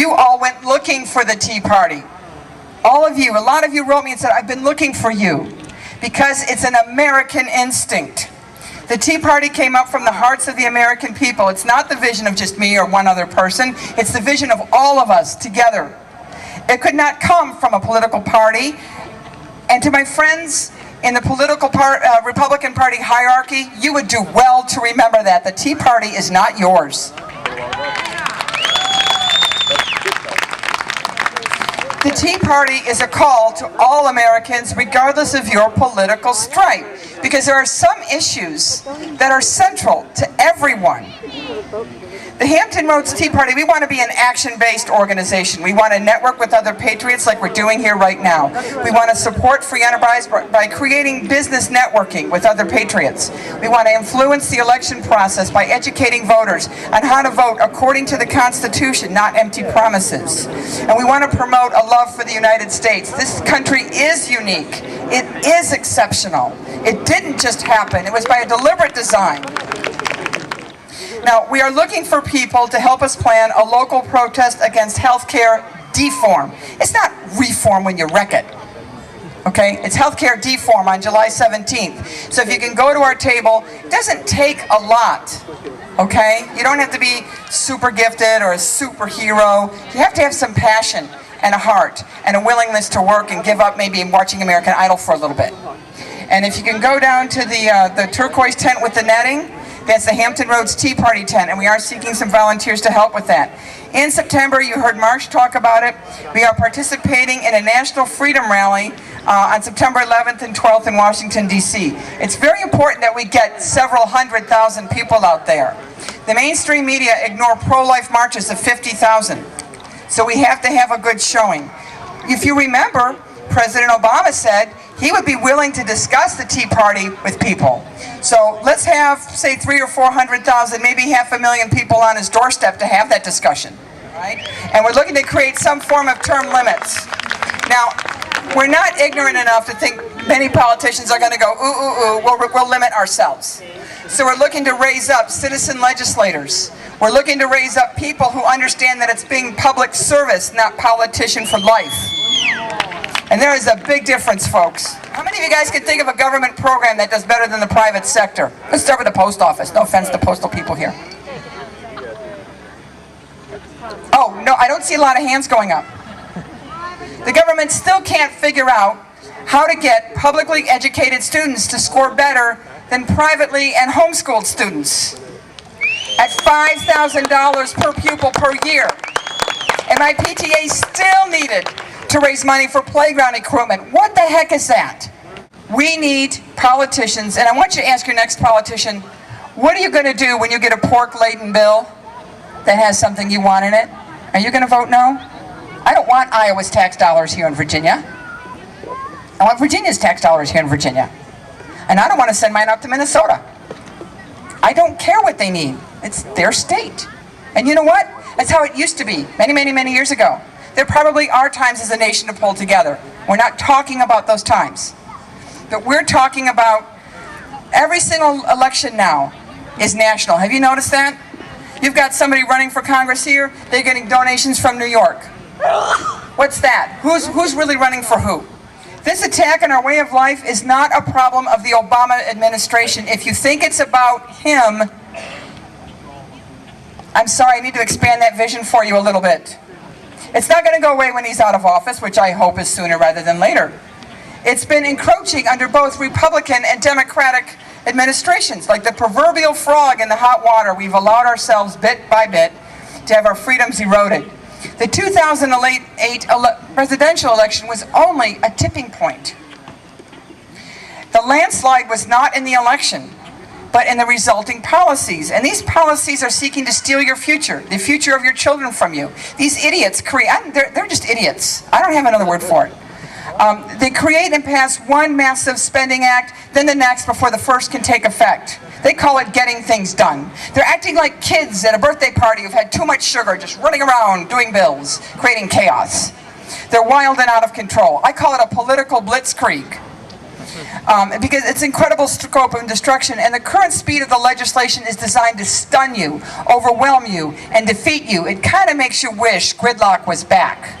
You all went looking for the Tea Party. All of you, a lot of you wrote me and said, I've been looking for you, because it's an American instinct. The Tea Party came up from the hearts of the American people. It's not the vision of just me or one other person. It's the vision of all of us together. It could not come from a political party. And to my friends in the Republican Party hierarchy, you would do well to remember that. The Tea Party is not yours. The Tea Party is a call to all Americans, regardless of your political stripe, because there are some issues that are central to everyone. The Hampton Roads Tea Party, we want to be an action-based organization. We want to network with other patriots like we're doing here right now. We want to support free enterprise by creating business networking with other patriots. We want to influence the election process by educating voters on how to vote according to the Constitution, not empty promises. And we want to promote a love for the United States. This country is unique. It is exceptional. It didn't just happen. It was by a deliberate design. Now, we are looking for people to help us plan a local protest against healthcare deform. It's not reform when you wreck it, okay? It's healthcare deform on July 17th. So if you can go to our table, it doesn't take a lot, okay? You don't have to be super gifted or a superhero. You have to have some passion and a heart and a willingness to work and give up maybe watching American Idol for a little bit. And if you can go down to the turquoise tent with the netting, that's the Hampton Roads Tea Party tent, and we are seeking some volunteers to help with that. In September, you heard Marsh talk about it, we are participating in a National Freedom Rally on September 11th and 12th in Washington, D.C. It's very important that we get several 100,000 people out there. The mainstream media ignore pro-life marches of 50,000, so we have to have a good showing. If you remember, President Obama said he would be willing to discuss the Tea Party with people. So let's have, say, 300,000 or 400,000, maybe 500,000 people on his doorstep to have that discussion, right? And we're looking to create some form of term limits. Now, we're not ignorant enough to think many politicians are going to go, ooh, we'll limit ourselves. So we're looking to raise up citizen legislators. We're looking to raise up people who understand that it's being public service, not politician for life. And there is a big difference, folks. How many of you guys can think of a government program that does better than the private sector? Let's start with the post office. No offense to postal people here. Oh, no, I don't see a lot of hands going up. The government still can't figure out how to get publicly educated students to score better than privately and homeschooled students at $5,000 per pupil per year. And my PTA still needed to raise money for playground equipment. What the heck is that? We need politicians, and I want you to ask your next politician, what are you going to do when you get a pork-laden bill that has something you want in it? Are you going to vote no? I don't want Iowa's tax dollars here in Virginia. I want Virginia's tax dollars here in Virginia. And I don't want to send mine up to Minnesota. I don't care what they need. It's their state. And you know what? That's how it used to be many, many, many years ago. There probably are times as a nation to pull together. We're not talking about those times. But we're talking about every single election now is national. Have you noticed that? You've got somebody running for Congress here, they're getting donations from New York. What's that? Who's really running for who? This attack on our way of life is not a problem of the Obama administration. If you think it's about him, I'm sorry, I need to expand that vision for you a little bit. It's not going to go away when he's out of office, which I hope is sooner rather than later. It's been encroaching under both Republican and Democratic administrations. Like the proverbial frog in the hot water, we've allowed ourselves bit by bit to have our freedoms eroded. The 2008 presidential election was only a tipping point. The landslide was not in the election, but in the resulting policies. And these policies are seeking to steal your future, the future of your children from you. These idiots they're just idiots. I don't have another word for it. They create and pass one massive spending act, then the next before the first can take effect. They call it getting things done. They're acting like kids at a birthday party who've had too much sugar, just running around doing bills, creating chaos. They're wild and out of control. I call it a political blitzkrieg. because it's incredible scope of destruction, and the current speed of the legislation is designed to stun you, overwhelm you, and defeat you. It kind of makes you wish gridlock was back.